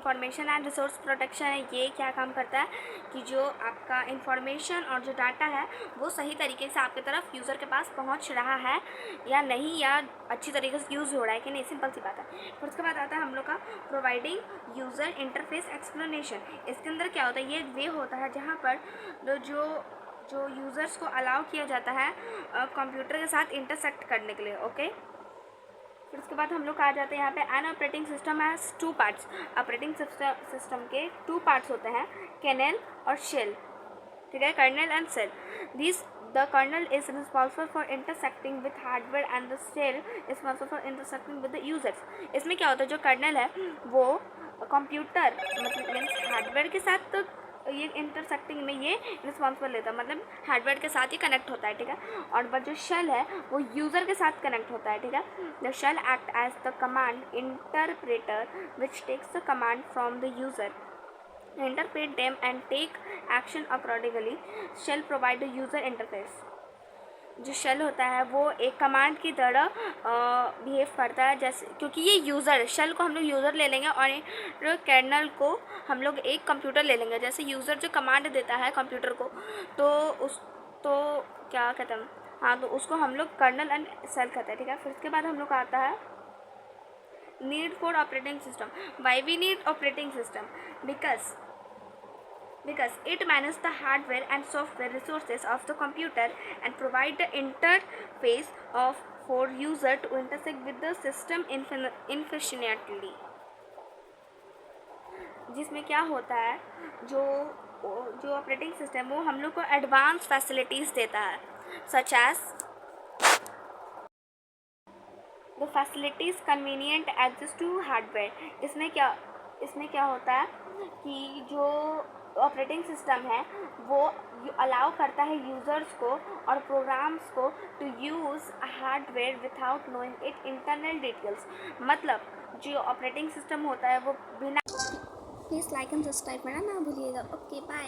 Information and resource protection है, ये क्या काम करता है कि जो आपका इंफॉर्मेशन और जो डाटा है वो सही तरीके से आपकी तरफ यूज़र के पास पहुंच रहा है या नहीं, या अच्छी तरीके से यूज़ हो रहा है कि नहीं, सिंपल सी बात है। फिर उसके बाद आता है हम लोग का प्रोवाइडिंग यूज़र इंटरफेस एक्सप्लेनेशन। इसके अंदर क्या होता है, ये वे होता है जहाँ पर जो यूज़र्स को अलाउ किया जाता है कंप्यूटर के साथ इंटरसेक्ट करने के लिए। ओके, फिर उसके बाद हम लोग आ जाते हैं यहाँ पे an operating system has two parts. Operating system के टू पार्ट्स होते हैं, कर्नेल और शेल। ठीक है, kernel and shell. This the kernel is responsible for intersecting with hardware and the shell is responsible for intersecting with the users. इसमें क्या होता है, जो कर्नेल है वो कंप्यूटर मतलब मीन्स हार्डवेयर के साथ तो ये इंटरसेक्टिंग में ये रिस्पॉन्सिबल लेता है, मतलब हार्डवेयर के साथ ही कनेक्ट होता है। ठीक है, और बट जो शेल है वो यूज़र के साथ कनेक्ट होता है। ठीक है, the shell act as the command interpreter which takes the command from the user, interpret them and take action accordingly. Shell provide the user interface. जो शेल होता है वो एक कमांड की तरह बिहेव करता है, जैसे क्योंकि ये यूज़र, शेल को हम लोग यूज़र ले लेंगे और कर्नल को हम लोग एक कंप्यूटर ले लेंगे। जैसे यूज़र जो कमांड देता है कंप्यूटर को तो क्या कहते हैं, हाँ, तो उसको हम लोग कर्नल एंड शेल कहते हैं। ठीक है, फिर उसके बाद हम लोग आता है need for operating system. Why we need operating system? Because it manages the hardware and software resources of the computer and provide the interface of for user to intersect with the system efficiently. जिसमें क्या होता है, जो operating system वो हम लोग को advance facilities देता है, such as the facilities convenient access to hardware. इसमें क्या होता है कि जो ऑपरेटिंग सिस्टम है वो अलाउ करता है यूज़र्स को और प्रोग्राम्स को to use hardware without knowing it internal details. मतलब जो ऑपरेटिंग सिस्टम होता है वो बिना, प्लीज़ लाइक एंड सब्सक्राइब करना ना भूलिएगा। Okay, bye.